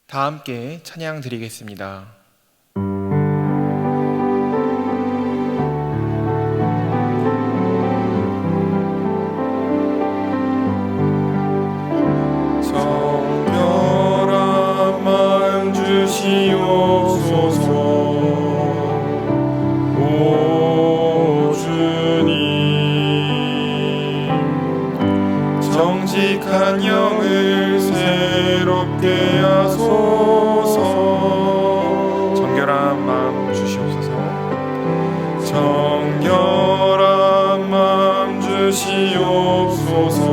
다 함께 찬양 드리겠습니다. 정결한 마음 주시옵소서. 오 주님, 정직한 영을 새롭게 하소서. 정결한 마음 주시옵소서. 정결한 마음 주시옵소서.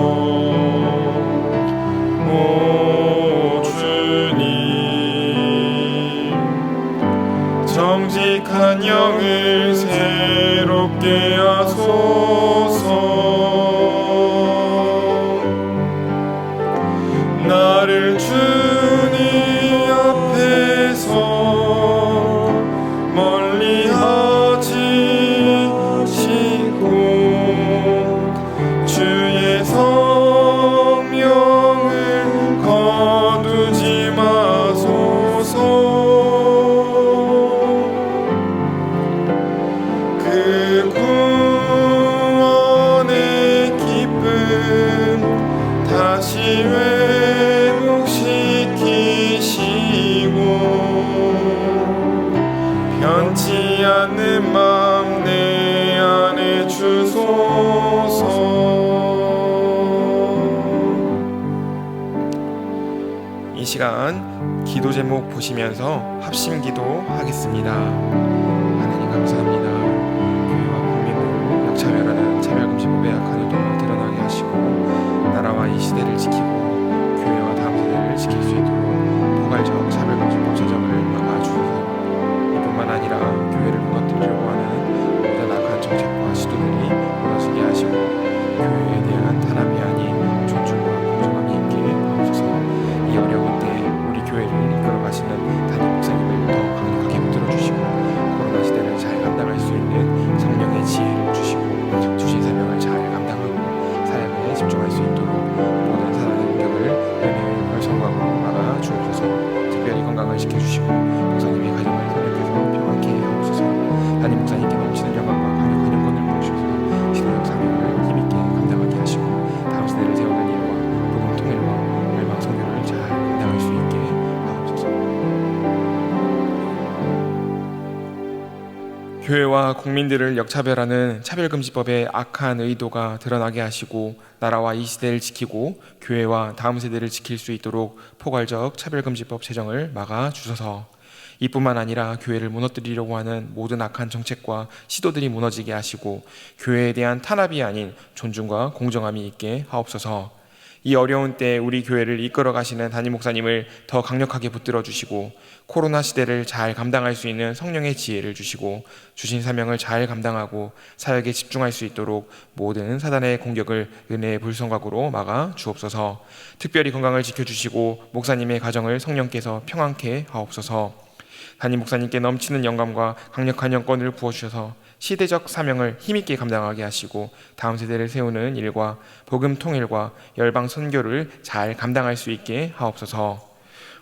오 주님, 정직한 영을 새롭게 하소서. 나를 주님 앞에서 멀리하지 마시고 주의 성령을 거두지 마소서. 그 구원의 기쁨 다시 변치 않는 마음 내 안에 주소서. 이 시간 기도 제목 보시면서 합심 기도하겠습니다. 하나님 감사합니다. 교회와 국민을 역차별하는 차별금지법의 악한 의도가 드러나게 하시고 나라와 이 시대를 지키고 교회와 다음 세대를 지킬 수 있도록 포괄적 차별금지법 제정을 막아주소서. 뿐만 아니라 교회를 무너뜨리려고 하는 모든 악한 정책과 시도들이 무너지게 하시고 교회에 대한 탄압이 아닌 존중과 공정함이 있게 하옵소서. 이 어려운 때 우리 교회를 이끌어 가시는 담임 목사님을 더 강력하게 붙들어 주시고 코로나 시대를 잘 감당할 수 있는 성령의 지혜를 주시고 주신 사명을 잘 감당하고 사역에 집중할 수 있도록 모든 사단의 공격을 은혜의 활성화로 막아 주옵소서. 특별히 건강을 지켜주시고 목사님의 가정을 선택해서 평안케 하옵소서. 담임 목사님께 넘치는 영광과 강력한 영권을 부으셔서 시대적 사명을 힘있게 감당하게 하시고 다음 세대를 세우는 일과 복음 통일과 열방 선교를 잘 감당할 수 있게 하옵소서. 교회와 국민들을 역차별하는 차별금지법의 악한 의도가 드러나게 하시고 나라와 이 시대를 지키고 교회와 다음 세대를 지킬 수 있도록 포괄적 차별금지법 제정을 막아 주소서. 이뿐만 아니라 교회를 무너뜨리려고 하는 모든 악한 정책과 시도들이 무너지게 하시고 교회에 대한 탄압이 아닌 존중과 공정함이 있게 하옵소서. 이 어려운 때 우리 교회를 이끌어 가시는 담임 목사님을 더 강력하게 붙들어 주시고 코로나 시대를 잘 감당할 수 있는 성령의 지혜를 주시고 주신 사명을 잘 감당하고 사역에 집중할 수 있도록 모든 사단의 공격을 은혜의 불성각으로 막아 주옵소서. 특별히 건강을 지켜주시고 목사님의 가정을 성령께서 평안케 하옵소서. 담임 목사님께 넘치는 영감과 강력한 영권을 부어주셔서 시대적 사명을 힘있게 감당하게 하시고 다음 세대를 세우는 일과 복음 통일과 열방 선교를 잘 감당할 수 있게 하옵소서.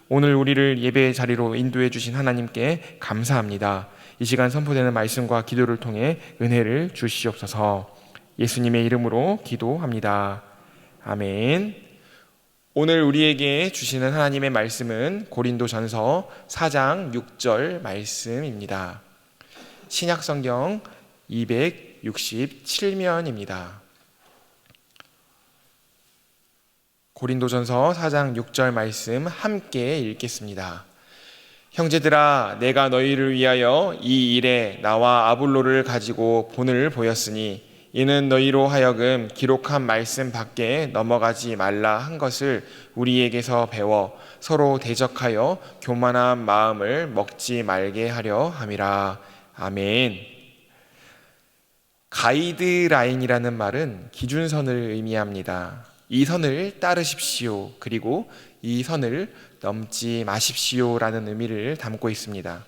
오늘 우리를 예배의 자리로 인도해 주신 하나님께 감사합니다. 이 시간 선포되는 말씀과 기도를 통해 은혜를 주시옵소서. 예수님의 이름으로 기도합니다. 아멘. 오늘 우리에게 주시는 하나님의 말씀은 고린도전서 4장 6절 말씀입니다. 신약성경 267면입니다. 고린도전서 4장 6절 말씀 함께 읽겠습니다. 형제들아, 내가 너희를 위하여 이 일에 나와 아볼로를 가지고 본을 보였으니 이는 너희로 하여금 기록한 말씀 밖에 넘어가지 말라 한 것을 우리에게서 배워 서로 대적하여 교만한 마음을 먹지 말게 하려 함이라. 아멘. 가이드라인이라는 말은 기준선을 의미합니다. 이 선을 따르십시오. 그리고 이 선을 넘지 마십시오라는 의미를 담고 있습니다.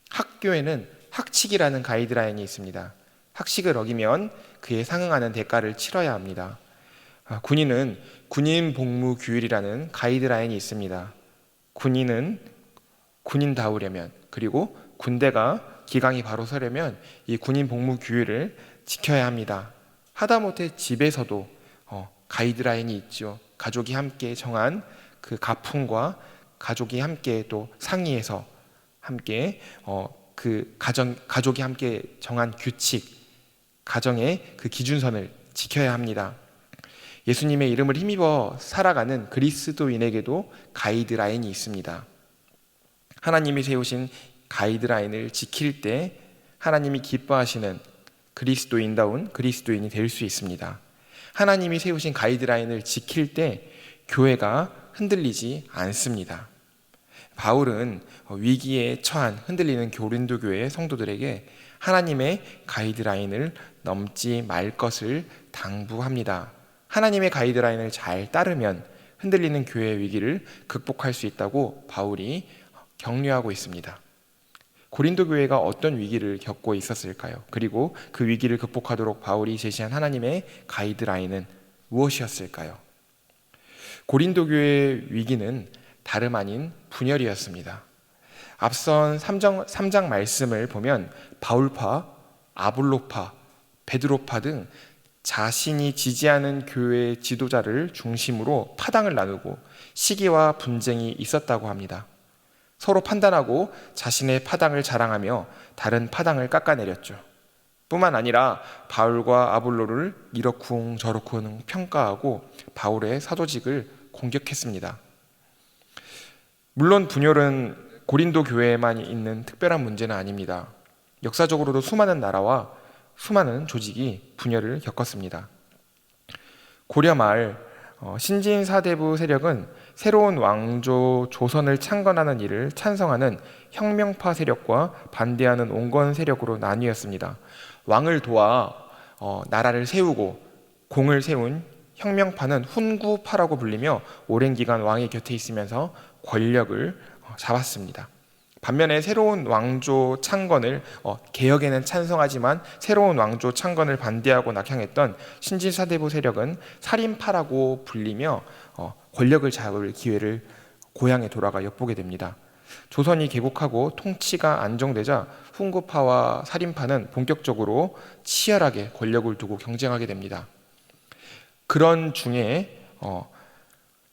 학교에는 학칙이라는 가이드라인이 있습니다. 학칙을 어기면 그에 상응하는 대가를 치러야 합니다. 군인은 군인 복무 규율이라는 가이드라인이 있습니다. 군인은 군인다우려면, 그리고 군대가 기강이 바로 서려면 이 군인 복무 규율을 지켜야 합니다. 하다못해 집에서도 가이드라인이 있죠. 가족이 함께 정한 그 가풍과 가족이 함께 또 상의해서 함께 가족이 함께 정한 규칙, 가정의 그 기준선을 지켜야 합니다. 예수님의 이름을 힘입어 살아가는 그리스도인에게도 가이드라인이 있습니다. 하나님이 세우신 가이드라인을 지킬 때 하나님이 기뻐하시는 그리스도인다운 그리스도인이 될 수 있습니다. 하나님이 세우신 가이드라인을 지킬 때 교회가 흔들리지 않습니다. 바울은 위기에 처한 흔들리는 고린도 교회의 성도들에게 하나님의 가이드라인을 넘지 말 것을 당부합니다. 하나님의 가이드라인을 잘 따르면 흔들리는 교회의 위기를 극복할 수 있다고 바울이 격려하고 있습니다. 고린도 교회가 어떤 위기를 겪고 있었을까요? 그리고 그 위기를 극복하도록 바울이 제시한 하나님의 가이드라인은 무엇이었을까요? 고린도 교회의 위기는 다름 아닌 분열이었습니다. 앞선 3장 말씀을 보면 바울파, 아볼로파, 베드로파 등 자신이 지지하는 교회의 지도자를 중심으로 파당을 나누고 시기와 분쟁이 있었다고 합니다. 서로 판단하고 자신의 파당을 자랑하며 다른 파당을 깎아내렸죠. 뿐만 아니라 바울과 아볼로를 이러쿵 저러쿵 평가하고 바울의 사도직을 공격했습니다. 물론 분열은 고린도 교회에만 있는 특별한 문제는 아닙니다. 역사적으로도 수많은 나라와 수많은 조직이 분열을 겪었습니다. 고려 말 신진사대부 세력은 새로운 왕조 조선을 창건하는 일을 찬성하는 혁명파 세력과 반대하는 온건 세력으로 나뉘었습니다. 왕을 도와 나라를 세우고 공을 세운 혁명파는 훈구파라고 불리며 오랜 기간 왕의 곁에 있으면서 권력을 잡았습니다. 반면에 새로운 왕조 창건을 개혁에는 찬성하지만 새로운 왕조 창건을 반대하고 낙향했던 신진사대부 세력은 살인파라고 불리며 권력을 잡을 기회를 고향에 돌아가 엿보게 됩니다. 조선이 개국하고 통치가 안정되자 훈구파와 살인파는 본격적으로 치열하게 권력을 두고 경쟁하게 됩니다. 그런 중에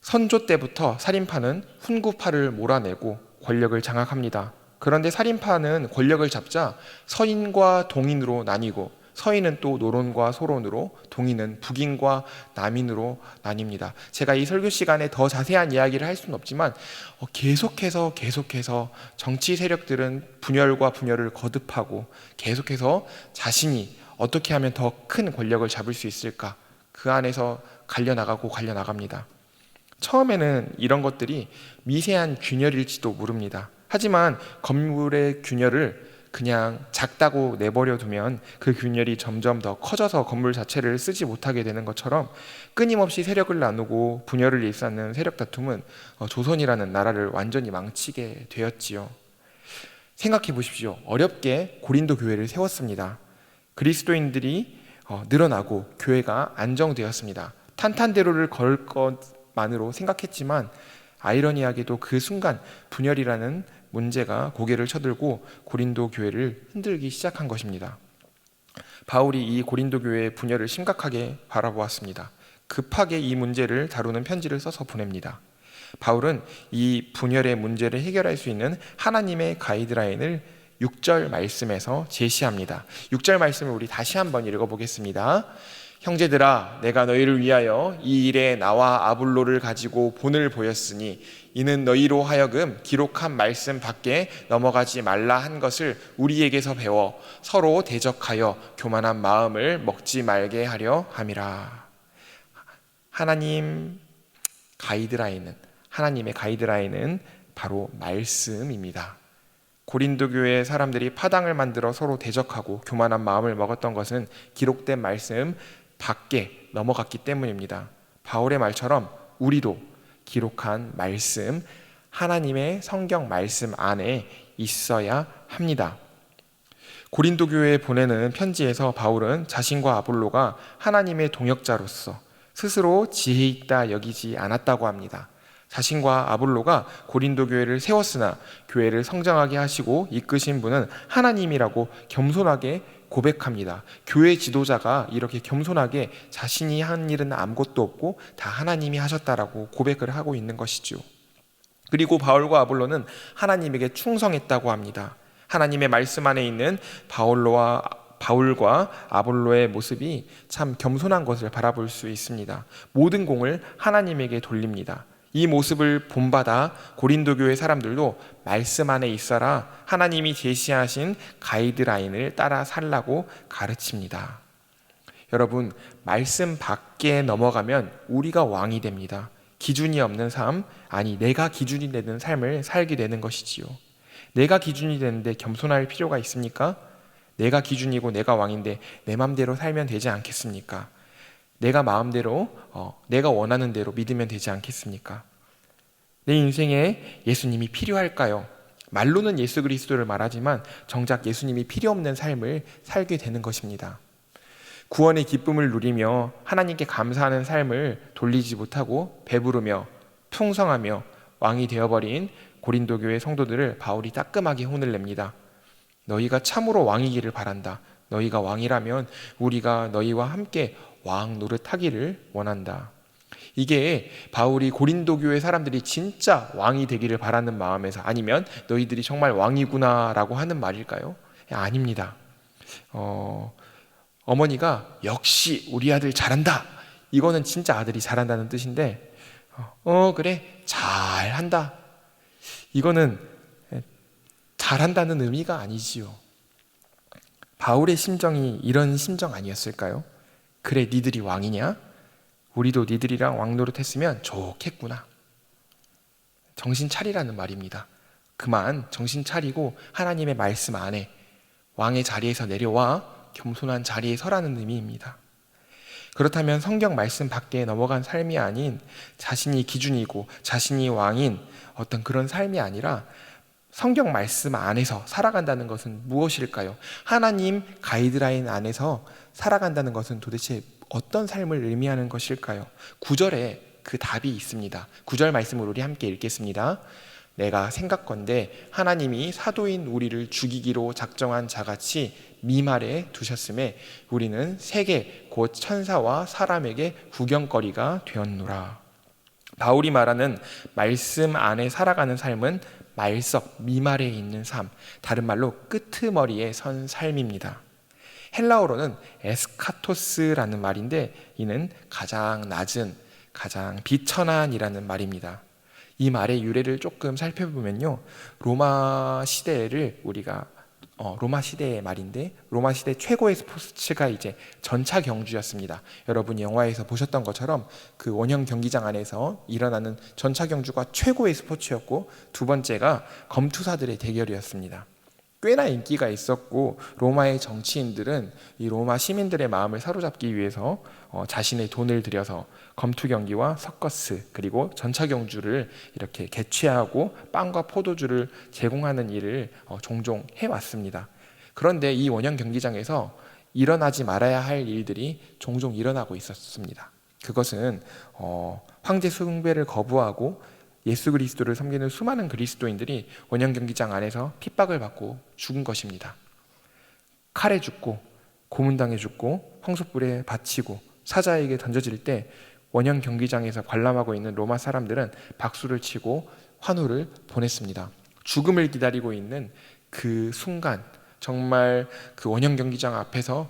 선조 때부터 살인파는 훈구파를 몰아내고 권력을 장악합니다. 그런데 살인파는 권력을 잡자 서인과 동인으로 나뉘고 서인은 또 노론과 소론으로, 동인은 북인과 남인으로 나뉩니다. 제가 이 설교 시간에 더 자세한 이야기를 할 수는 없지만 계속해서 정치 세력들은 분열과 분열을 거듭하고 계속해서 자신이 어떻게 하면 더 큰 권력을 잡을 수 있을까, 그 안에서 갈려나갑니다. 처음에는 이런 것들이 미세한 균열일지도 모릅니다. 하지만 건물의 균열을 그냥 작다고 내버려 두면 그 균열이 점점 더 커져서 건물 자체를 쓰지 못하게 되는 것처럼 끊임없이 세력을 나누고 분열을 일삼는 세력 다툼은 조선이라는 나라를 완전히 망치게 되었지요. 생각해 보십시오. 어렵게 고린도 교회를 세웠습니다. 그리스도인들이 늘어나고 교회가 안정되었습니다. 탄탄대로를 걸 것만으로 생각했지만 아이러니하게도 그 순간 분열이라는 문제가 고개를 쳐들고 고린도 교회를 흔들기 시작한 것입니다. 바울이 이 고린도 교회의 분열을 심각하게 바라보았습니다. 급하게 이 문제를 다루는 편지를 써서 보냅니다. 바울은 이 분열의 문제를 해결할 수 있는 하나님의 가이드라인을 6절 말씀에서 제시합니다. 6절 말씀을 우리 다시 한번 읽어보겠습니다. 형제들아, 내가 너희를 위하여 이 일에 나와 아볼로를 가지고 본을 보였으니 이는 너희로 하여금 기록한 말씀 밖에 넘어가지 말라 한 것을 우리에게서 배워 서로 대적하여 교만한 마음을 먹지 말게 하려 함이라. 하나님의 가이드라인은 바로 말씀입니다. 고린도 교회의 사람들이 파당을 만들어 서로 대적하고 교만한 마음을 먹었던 것은 기록된 말씀 밖에 넘어갔기 때문입니다. 바울의 말처럼 우리도 기록한 말씀, 하나님의 성경 말씀 안에 있어야 합니다. 고린도 교회에 보내는 편지에서 바울은 자신과 아볼로가 하나님의 동역자로서 스스로 지혜 있다 여기지 않았다고 합니다. 자신과 아볼로가 고린도 교회를 세웠으나 교회를 성장하게 하시고 이끄신 분은 하나님이라고 겸손하게 고백합니다. 교회 지도자가 이렇게 겸손하게 자신이 한 일은 아무것도 없고 다 하나님이 하셨다라고 고백을 하고 있는 것이죠. 그리고 바울과 아볼로는 하나님에게 충성했다고 합니다. 하나님의 말씀 안에 있는 바울과 아볼로의 모습이 참 겸손한 것을 바라볼 수 있습니다. 모든 공을 하나님에게 돌립니다. 이 모습을 본받아 고린도 교회 사람들도 말씀 안에 있어라 하나님이 제시하신 가이드라인을 따라 살라고 가르칩니다. 여러분, 말씀 밖에 넘어가면 우리가 왕이 됩니다. 기준이 없는 삶, 아니 내가 기준이 되는 삶을 살게 되는 것이지요. 내가 기준이 되는데 겸손할 필요가 있습니까? 내가 기준이고 내가 왕인데 내 맘대로 살면 되지 않겠습니까? 내가 마음대로 내가 원하는 대로 믿으면 되지 않겠습니까? 내 인생에 예수님이 필요할까요? 말로는 예수 그리스도를 말하지만 정작 예수님이 필요 없는 삶을 살게 되는 것입니다. 구원의 기쁨을 누리며 하나님께 감사하는 삶을 돌리지 못하고 배부르며 풍성하며 왕이 되어버린 고린도 교회 성도들을 바울이 따끔하게 혼을 냅니다. 너희가 참으로 왕이기를 바란다. 너희가 왕이라면 우리가 너희와 함께 왕 노릇하기를 원한다. 이게 바울이 고린도 교회 사람들이 진짜 왕이 되기를 바라는 마음에서, 아니면 너희들이 정말 왕이구나 라고 하는 말일까요? 아닙니다. 어머니가 역시 우리 아들 잘한다, 이거는 진짜 아들이 잘한다는 뜻인데 그래 잘한다, 이거는 잘한다는 의미가 아니지요. 바울의 심정이 이런 심정 아니었을까요? 그래 니들이 왕이냐? 우리도 니들이랑 왕노릇 했으면 좋겠구나. 정신 차리라는 말입니다. 그만 정신 차리고 하나님의 말씀 안에 왕의 자리에서 내려와 겸손한 자리에 서라는 의미입니다. 그렇다면 성경 말씀 밖에 넘어간 삶이 아닌 자신이 기준이고 자신이 왕인 어떤 그런 삶이 아니라 성경 말씀 안에서 살아간다는 것은 무엇일까요? 하나님 가이드라인 안에서 살아간다는 것은 도대체 어떤 삶을 의미하는 것일까요? 9절에 그 답이 있습니다. 9절 말씀을 우리 함께 읽겠습니다. 내가 생각건대 하나님이 사도인 우리를 죽이기로 작정한 자같이 미말에 두셨음에 우리는 세계 곧 천사와 사람에게 구경거리가 되었노라. 바울이 말하는 말씀 안에 살아가는 삶은 말석, 미말에 있는 삶, 다른 말로 끄트머리에 선 삶입니다. 헬라어로는 에스카토스라는 말인데 이는 가장 낮은, 가장 비천한이라는 말입니다. 이 말의 유래를 조금 살펴보면요, 로마 시대를 우리가 로마 시대의 말인데, 로마 시대 최고의 스포츠가 이제 전차 경주였습니다. 여러분이 영화에서 보셨던 것처럼 그 원형 경기장 안에서 일어나는 전차 경주가 최고의 스포츠였고, 두 번째가 검투사들의 대결이었습니다. 꽤나 인기가 있었고 로마의 정치인들은 이 로마 시민들의 마음을 사로잡기 위해서 자신의 돈을 들여서 검투 경기와 서커스 그리고 전차 경주를 이렇게 개최하고 빵과 포도주를 제공하는 일을 종종 해왔습니다. 그런데 이 원형 경기장에서 일어나지 말아야 할 일들이 종종 일어나고 있었습니다. 그것은 황제 숭배를 거부하고 예수 그리스도를 섬기는 수많은 그리스도인들이 원형 경기장 안에서 핍박을 받고 죽은 것입니다. 칼에 죽고 고문당해 죽고 황소불에 바치고 사자에게 던져질 때 원형 경기장에서 관람하고 있는 로마 사람들은 박수를 치고 환호를 보냈습니다. 죽음을 기다리고 있는 그 순간, 정말 그 원형 경기장 앞에서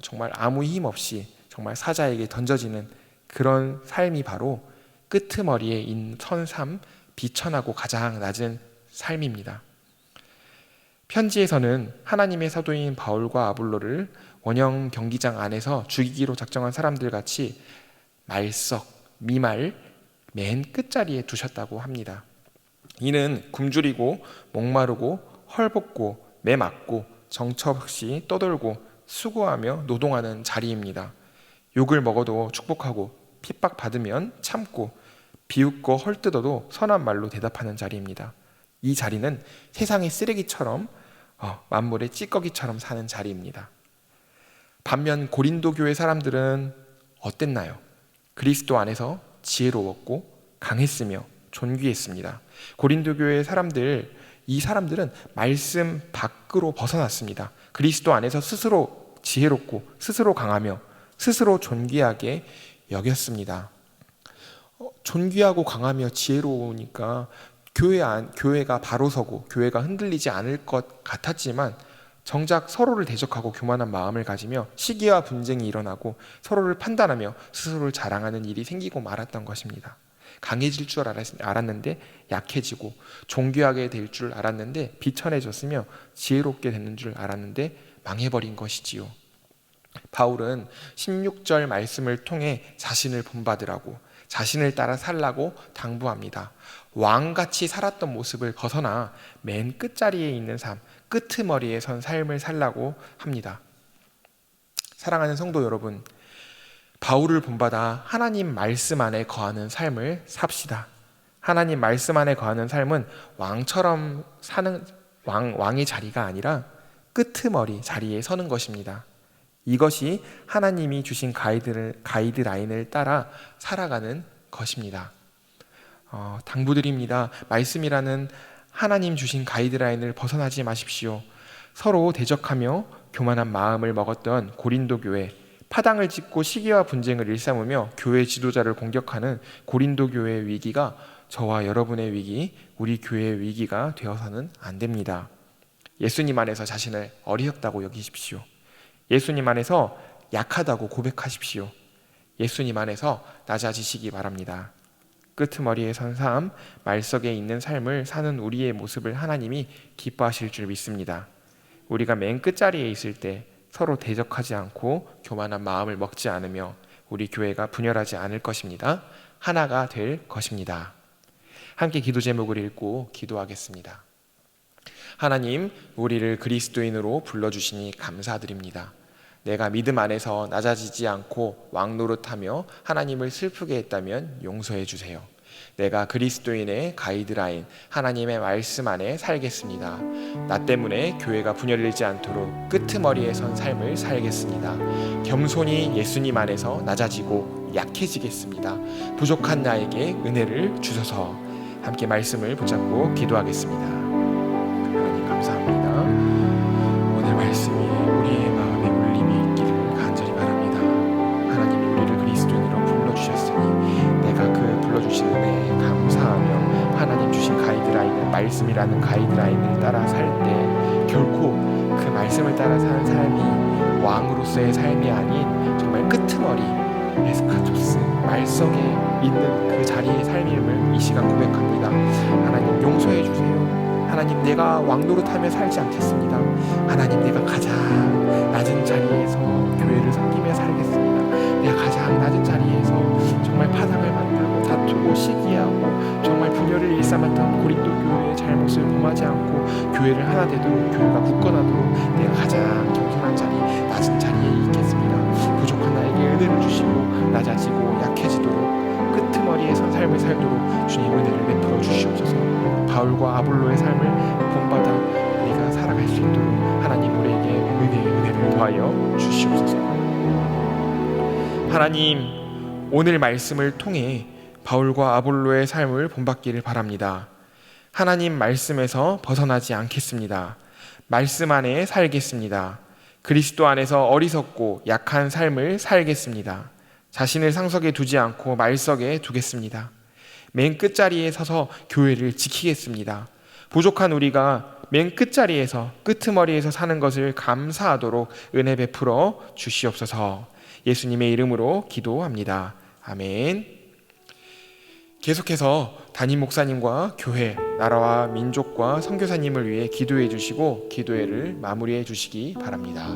정말 아무 힘 없이 정말 사자에게 던져지는 그런 삶이 바로 끄트머리에 있는 선삼, 비천하고 가장 낮은 삶입니다. 편지에서는 하나님의 사도인 바울과 아볼로를 원형 경기장 안에서 죽이기로 작정한 사람들 같이 말석, 미말, 맨 끝자리에 두셨다고 합니다. 이는 굶주리고 목마르고 헐벗고 매맞고 정처없이 떠돌고 수고하며 노동하는 자리입니다. 욕을 먹어도 축복하고 핍박받으면 참고 비웃고 헐뜯어도 선한 말로 대답하는 자리입니다. 이 자리는 세상의 쓰레기처럼 만물의 찌꺼기처럼 사는 자리입니다. 반면 고린도 교회 사람들은 어땠나요? 그리스도 안에서 지혜로웠고 강했으며 존귀했습니다. 고린도 교회의 이 사람들은 말씀 밖으로 벗어났습니다. 그리스도 안에서 스스로 지혜롭고 스스로 강하며 스스로 존귀하게 여겼습니다. 존귀하고 강하며 지혜로우니까 교회가 바로 서고 교회가 흔들리지 않을 것 같았지만 정작 서로를 대적하고 교만한 마음을 가지며 시기와 분쟁이 일어나고 서로를 판단하며 스스로를 자랑하는 일이 생기고 말았던 것입니다. 강해질 줄 알았는데 약해지고 존귀하게 될 줄 알았는데 비천해졌으며 지혜롭게 되는 줄 알았는데 망해버린 것이지요. 바울은 16절 말씀을 통해 자신을 본받으라고, 자신을 따라 살라고 당부합니다. 왕같이 살았던 모습을 벗어나 맨 끝자리에 있는 삶, 끄트머리에 선 삶을 살라고 합니다. 사랑하는 성도 여러분, 바울을 본받아 하나님 말씀 안에 거하는 삶을 삽시다. 하나님 말씀 안에 거하는 삶은 왕처럼 사는 왕의 자리가 아니라 끄트머리 자리에 서는 것입니다. 이것이 하나님이 주신 가이드라인을 따라 살아가는 것입니다. 당부드립니다. 말씀이라는 하나님 주신 가이드라인을 벗어나지 마십시오. 서로 대적하며 교만한 마음을 먹었던 고린도 교회, 파당을 짓고 시기와 분쟁을 일삼으며 교회 지도자를 공격하는 고린도 교회의 위기가 저와 여러분의 위기, 우리 교회의 위기가 되어서는 안 됩니다. 예수님 안에서 자신을 어리석다고 여기십시오. 예수님 안에서 약하다고 고백하십시오. 예수님 안에서 낮아지시기 바랍니다. 끄트머리에 선 삶, 말석에 있는 삶을 사는 우리의 모습을 하나님이 기뻐하실 줄 믿습니다. 우리가 맨 끝자리에 있을 때 서로 대적하지 않고 교만한 마음을 먹지 않으며 우리 교회가 분열하지 않을 것입니다. 하나가 될 것입니다. 함께 기도 제목을 읽고 기도하겠습니다. 하나님, 우리를 그리스도인으로 불러주시니 감사드립니다. 내가 믿음 안에서 낮아지지 않고 왕노릇하며 하나님을 슬프게 했다면 용서해 주세요. 내가 그리스도인의 가이드라인, 하나님의 말씀 안에 살겠습니다. 나 때문에 교회가 분열되지 않도록 끄트머리에 선 삶을 살겠습니다. 겸손히 예수님 안에서 낮아지고 약해지겠습니다. 부족한 나에게 은혜를 주소서. 함께 말씀을 붙잡고 기도하겠습니다. 하나님 감사합니다. 오늘 말씀이 우리의 마음에 울림이 있기를 간절히 바랍니다. 하나님이 우리를 그리스도인으로 불러주셨으니 내가 그 불러주신 은혜에 감사하며 하나님 주신 가이드라인을, 말씀이라는 가이드라인을 따라 살 때 결코 그 말씀을 따라 사는 삶이 왕으로서의 삶이 아닌 정말 끄트머리, 에스카토스, 말석에 있는 그 자리의 삶임을 이 시간 고백합니다. 하나님 용서해 주세요. 하나님, 내가 왕노릇하며 살지 않겠습니다. 하나님, 내가 가장 낮은 자리에서 교회를 섬기며 살겠습니다. 내가 가장 낮은 자리에서 정말 파당을 만들고 다투고 시기하고 정말 분열을 일삼았던 고린도 교회의 잘못을 범하지 않고 교회를 하나 되도록, 교회가 굳건하도록 내가 가장 겸손한 자리, 낮은 자리에 있겠습니다. 부족한 나에게 은혜를 주시고 낮아지고 약해지도록 끄트머리에 선 삶을 살도록 주님 은혜를 베풀어 주시옵소서. 바울과 아볼로의 삶을 본받아 우리가 살아갈 수 있도록 하나님 우리에게 은혜를 더하여 주시옵소서. 하나님, 오늘 말씀을 통해 바울과 아볼로의 삶을 본받기를 바랍니다. 하나님 말씀에서 벗어나지 않겠습니다. 말씀 안에 살겠습니다. 그리스도 안에서 어리석고 약한 삶을 살겠습니다. 자신을 상석에 두지 않고 말석에 두겠습니다. 맨 끝자리에 서서 교회를 지키겠습니다. 부족한 우리가 맨 끝자리에서, 끄트머리에서 사는 것을 감사하도록 은혜 베풀어 주시옵소서. 예수님의 이름으로 기도합니다. 아멘. 계속해서 담임 목사님과 교회, 나라와 민족과 선교사님을 위해 기도해 주시고 기도회를 마무리해 주시기 바랍니다.